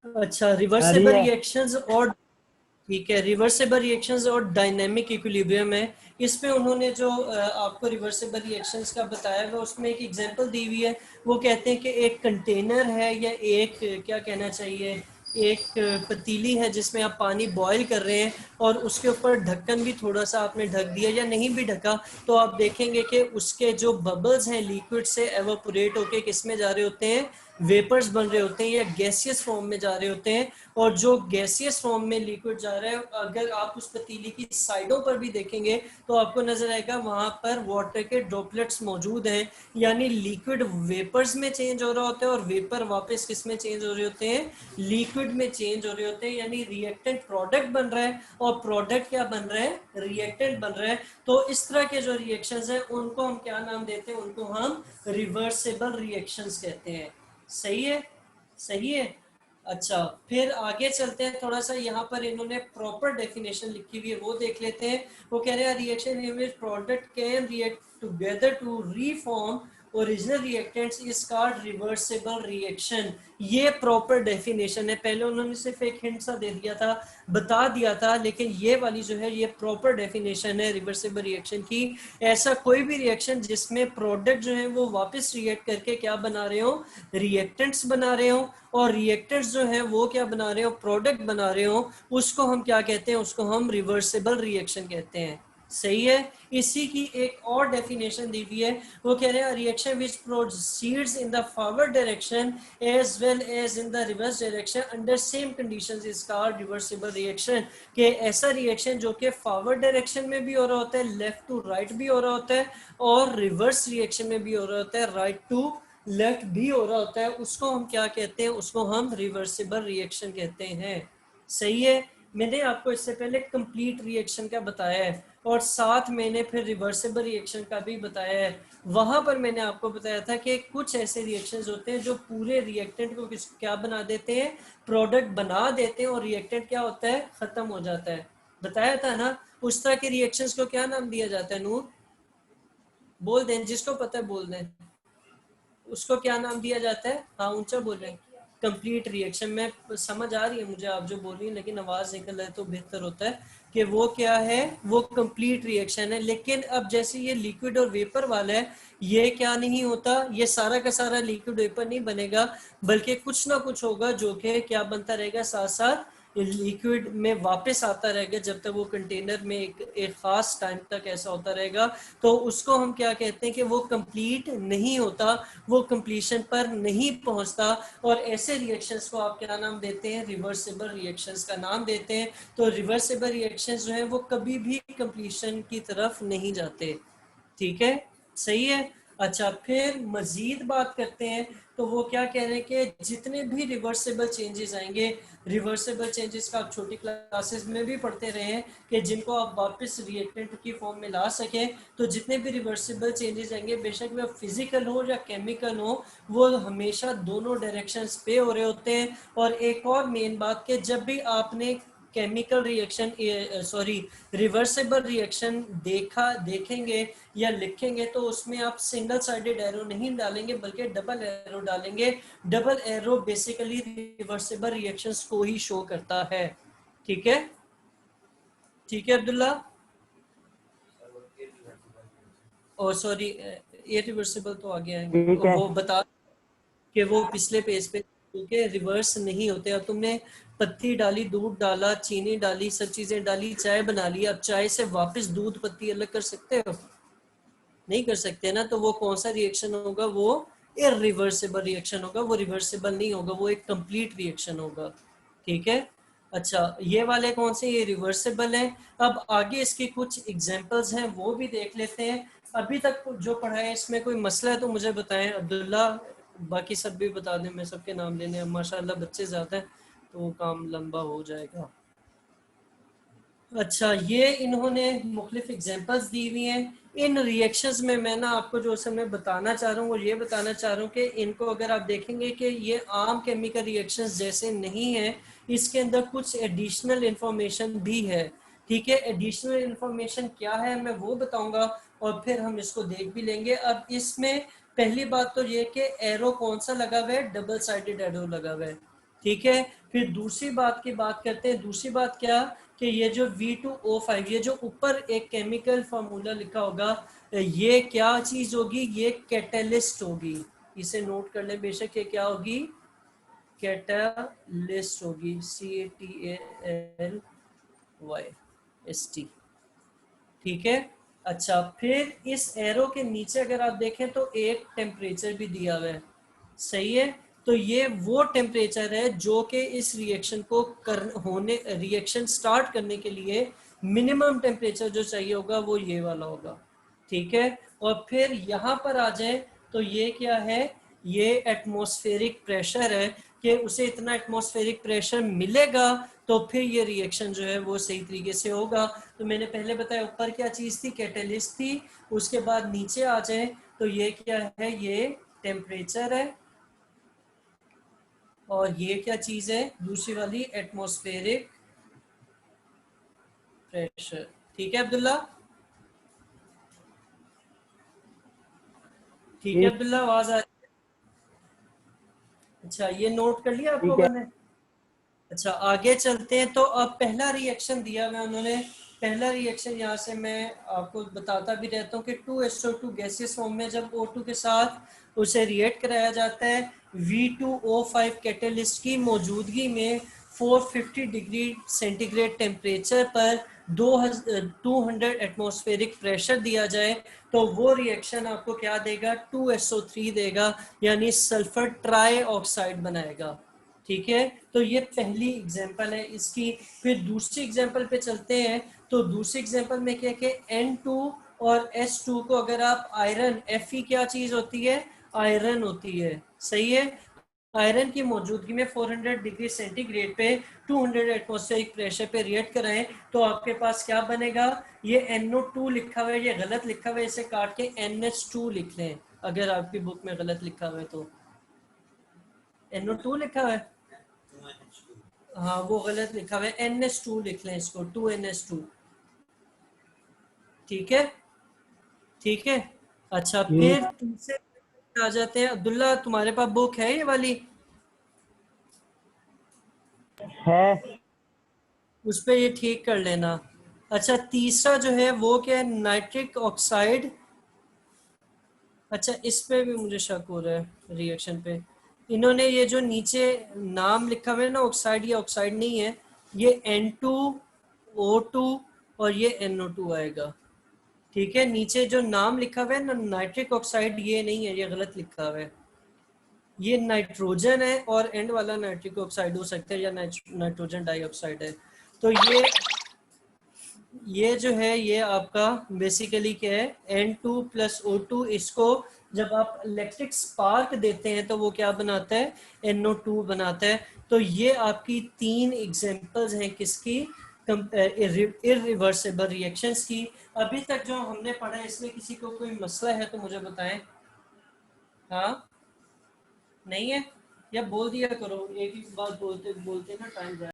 अच्छा, आ रही रिवर्सेबल है। रिएक्शंस और ठीक है, रिवर्सेबल रिएक्शंस और डायनेमिक इक्विलिब्रियम है। इसमें उन्होंने जो आपको रिवर्सेबल रिएक्शंस का बताया है उसमें एक एग्जांपल दी हुई है। वो कहते हैं कि एक कंटेनर है या एक क्या कहना चाहिए, एक पतीली है जिसमें आप पानी बॉईल कर रहे हैं और उसके ऊपर ढक्कन भी थोड़ा सा आपने ढक दिया या नहीं भी ढका, तो आप देखेंगे कि उसके जो बबल्स हैं लिक्विड से एवापोरेट होके किस में जा रहे होते हैं, वेपर्स बन रहे होते हैं या गैसियस फॉर्म में जा रहे होते हैं। और जो गैसियस फॉर्म में लिक्विड जा रहा है, अगर आप उस पतीली की साइडों पर भी देखेंगे तो आपको नजर आएगा वहां पर वाटर के ड्रॉपलेट्स मौजूद हैं। यानी लिक्विड वेपर्स में चेंज हो रहा होता है और वेपर वापस किस में चेंज हो रहे होते हैं, लिक्विड में चेंज हो रहे होते हैं। यानी रिएक्टेंट प्रोडक्ट बन रहा है और प्रोडक्ट क्या बन रहा है, रिएक्टेंट बन रहा है। तो इस तरह के जो रिएक्शंस हैं उनको हम क्या नाम देते हैं, उनको हम रिवर्सेबल रिएक्शंस कहते हैं। सही है, सही है। अच्छा, फिर आगे चलते हैं थोड़ा सा, यहाँ पर इन्होंने प्रॉपर डेफिनेशन लिखी हुई है वो देख लेते हैं। वो कह रहे हैं reaction in which product can react together to reform original reactants is called reversible reaction. ये प्रॉपर डेफिनेशन है। पहले उन्होंने सिर्फ एक हिंट सा दे दिया था, बता दिया था, लेकिन ये वाली जो है ये प्रॉपर डेफिनेशन है रिवर्सिबल रिएक्शन की। ऐसा कोई भी रिएक्शन जिसमें प्रोडक्ट जो है वो वापस रिएक्ट करके क्या बना रहे हो, रिएक्टेंट्स बना रहे हो, और रिएक्टेंट्स जो है वो क्या बना रहे हो, प्रोडक्ट बना रहे हो, उसको हम क्या कहते हैं, उसको हम रिवर्सिबल रिएक्शन कहते हैं। सही है। इसी की एक और डेफिनेशन दी हुई है। वो कह रहे हैं reaction which proceeds in the forward direction as well as in the reverse direction under same conditions is called reversible reaction. कि ऐसा रिएक्शन जो कि फॉरवर्ड डायरेक्शन में भी हो रहा होता है, लेफ्ट टू राइट भी हो रहा होता है, और रिवर्स रिएक्शन में भी हो रहा होता है, राइट टू लेफ्ट भी हो रहा होता है, उसको हम क्या कहते हैं, उसको हम रिवर्सिबल रिएक्शन कहते हैं। सही है। मैंने आपको इससे पहले कंप्लीट रिएक्शन का बताया है और साथ मैंने फिर रिवर्सिबल रिएक्शन का भी बताया है। वहां पर मैंने आपको बताया था कि कुछ ऐसे रिएक्शंस होते हैं जो पूरे रिएक्टेंट को क्या बना देते हैं, प्रोडक्ट बना देते हैं, और रिएक्टेंट क्या होता है, खत्म हो जाता है। बताया था ना। उस तरह के रिएक्शंस को क्या नाम दिया जाता है, नूर बोल दें, जिसको पता है बोल दें, उसको क्या नाम दिया जाता है। हाँ, ऊंचा बोल रहे हैं। कंप्लीट रिएक्शन में समझ आ रही है मुझे आप जो बोल रही हैं, लेकिन आवाज निकल रहा है तो बेहतर होता है कि वो क्या है, वो कंप्लीट रिएक्शन है। लेकिन अब जैसे ये लिक्विड और वेपर वाला है, ये क्या नहीं होता, ये सारा का सारा लिक्विड वेपर नहीं बनेगा, बल्कि कुछ ना कुछ होगा जो कि क्या बनता रहेगा, साथ साथ लिक्विड में वापस आता रहेगा जब तक वो कंटेनर में एक खास टाइम तक ऐसा होता रहेगा। तो उसको हम क्या कहते हैं कि वो कंप्लीट नहीं होता, वो कंप्लीशन पर नहीं पहुंचता। और ऐसे रिएक्शंस को आप क्या नाम देते हैं, रिवर्सिबल रिएक्शंस का नाम देते हैं। तो रिवर्सिबल रिएक्शंस जो है वो कभी भी कंप्लीशन की तरफ नहीं जाते। ठीक है, सही है। अच्छा, फिर मजीद बात करते हैं। तो वो क्या कह रहे हैं कि जितने भी रिवर्सिबल चेंजेस आएंगे, रिवर्सिबल चेंजेस का आप छोटी क्लासेस में भी पढ़ते रहे हैं कि जिनको आप वापस रिएक्टेंट की फॉर्म में ला सकें। तो जितने भी रिवर्सिबल चेंजेस आएंगे, बेशक वे फिजिकल हो या केमिकल हो, वो हमेशा दोनों डायरेक्शंस पे हो रहे होते हैं। और एक और मेन बात कि जब भी आपने chemical reaction sorry reversible reaction देखेंगे या लिखेंगे, तो उसमें आप सिंगल साइडेड एरो नहीं डालेंगे बल्कि डबल एरो डालेंगे। Double arrow basically reversible reactions को ही शो करता है। ठीक है, ठीक है अब्दुल्ला। और सॉरी, इरिवर्सिबल तो आगे आएंगे, ठीक है। वो बता कि वो पिछले पेज पे, क्योंकि रिवर्स नहीं होते। अब तुमने पत्ती डाली, दूध डाला, चीनी डाली, सब चीजें डाली, चाय बना ली, अब चाय से वापस दूध पत्ती अलग कर सकते हो, नहीं कर सकते ना। तो वो कौन सा रिएक्शन होगा, वो इरिवर्सिबल रिएक्शन होगा, वो रिवर्सिबल नहीं होगा, वो एक कंप्लीट रिएक्शन होगा। ठीक है। अच्छा, ये वाले कौन से, ये रिवर्सिबल है। अब आगे इसके कुछ एग्जांपल्स हैं वो भी देख लेते हैं। अभी तक जो पढ़ा है इसमें कोई मसला है तो मुझे बताएं अब्दुल्ला, बाकी सब भी बता दें, मैं सबके नाम लेने हैं, माशाल्लाह बच्चे ज़्यादा हैं तो काम लंबा हो जाएगा। अच्छा, ये इन्होंने मुख्तलिफ एग्जांपल्स दी हुई हैं। इन रिएक्शंस में मैं ना आपको जो समय बताना चाह रहा हूँ वो ये बताना चाह रहा हूँ कि इनको अगर आप देखेंगे कि ये आम केमिकल रिएक्शंस जैसे नहीं है, इसके अंदर कुछ एडिशनल इंफॉर्मेशन भी है। ठीक है, एडिशनल इंफॉर्मेशन क्या है मैं वो बताऊंगा और फिर हम इसको देख भी लेंगे। अब इसमें पहली बात तो ये कि एरो कौन सा लगा हुआ है, डबल साइडेड एरो लगा हुआ है। ठीक है। फिर दूसरी बात की बात करते हैं। दूसरी बात क्या कि ये जो V2O5, ये जो ऊपर एक केमिकल फार्मूला लिखा होगा, ये क्या चीज होगी? ये कैटलिस्ट होगी। इसे नोट कर ले बेशक, ये क्या होगी? कैटलिस्ट होगी, CATALYST। ठीक है। अच्छा, फिर इस एरो के नीचे अगर आप देखें तो एक टेम्परेचर भी दिया हुआ है, सही है। तो ये वो टेम्परेचर है जो कि इस रिएक्शन को रिएक्शन स्टार्ट करने के लिए मिनिमम टेम्परेचर जो चाहिए होगा वो ये वाला होगा। ठीक है। और फिर यहाँ पर आ जाए तो ये क्या है? ये एटमॉस्फेरिक प्रेशर है कि उसे इतना एटमॉस्फेरिक प्रेशर मिलेगा तो फिर ये रिएक्शन जो है वो सही तरीके से होगा। तो मैंने पहले बताया ऊपर क्या चीज़ थी? कैटलिस्ट थी। उसके बाद नीचे आ जाए तो ये क्या है? ये टेम्परेचर है। और ये क्या चीज़ है दूसरी वाली? Atmospheric pressure. ठीक है अब्दुल्ला? ठीक है अब्दुल्ला, आवाज आ रही है? अच्छा, ये नोट कर लिया आप ठीक लोगों है। ने? अच्छा, आगे चलते हैं। तो अब पहला रिएक्शन दिया हुआ उन्होंने। पहला रिएक्शन यहाँ से मैं आपको बताता भी रहता हूँ कि 2SO2 गैसियस फॉर्म में जब O2 के साथ उसे रिएक्ट कराया जाता है V2O5 कैटलिस्ट की मौजूदगी में 450 डिग्री सेंटीग्रेड टेम्परेचर पर 200 एटमॉस्फेरिक प्रेशर दिया जाए तो वो रिएक्शन आपको क्या देगा? 2SO3 देगा, यानी सल्फर ट्राई ऑक्साइड बनाएगा। ठीक है। तो ये पहली एग्जांपल है इसकी। फिर दूसरी एग्जांपल पे चलते हैं। तो दूसरी एग्जांपल में क्या कि N2 और S2 को अगर आप आयरन, Fe क्या चीज होती है? आयरन होती है, सही है। आयरन की मौजूदगी में 400 डिग्री सेंटीग्रेड पे 200 एटमॉस्फेरिक प्रेशर पे रिएक्ट कराएं तो आपके पास क्या बनेगा? ये NO2 लिखा हुआ है, ये गलत लिखा हुआ है, इसे काट के NH2 लिख लें अगर आपकी बुक में गलत लिखा हुआ है तो। NO2 लिखा हुआ है, हाँ वो गलत लिखा हुआ है, NH2 लिख लें इसको, 2NH2। ठीक है। ठीक है। अच्छा, फिर तुमसे आ जाते हैं। अब्दुल्ला, तुम्हारे पास बुक है ये वाली? है। उस पे ये ठीक कर लेना। अच्छा, तीसरा जो है वो क्या है? Nitric oxide. अच्छा, इस पे भी मुझे शक हो रहा है रिएक्शन पे। इन्होंने ये जो नीचे नाम लिखा हुआ है ना ऑक्साइड, ये ऑक्साइड नहीं है, ये N2O2 और ये NO2 आएगा। ठीक है। नीचे जो नाम लिखा हुआ है ना नाइट्रिक ऑक्साइड, ये नहीं है, ये गलत लिखा हुआ है। ये नाइट्रोजन है और एंड वाला नाइट्रिक ऑक्साइड हो सकता है या नाइट्रोजन डाइऑक्साइड है। तो ये जो है ये आपका बेसिकली क्या है? N2+O2। इसको जब आप इलेक्ट्रिक स्पार्क देते हैं तो वो क्या बनाता है? NO2 बनाता है। तो ये आपकी तीन एग्जांपल्स हैं किसकी? इरिवर्सिबल रिएक्शंस की। अभी तक जो हमने पढ़ा है इसमें किसी को कोई मसला है तो मुझे बताएं। हाँ, नहीं है? या बोल दिया करो, एक ही बात बोलते बोलते ना टाइम जाए।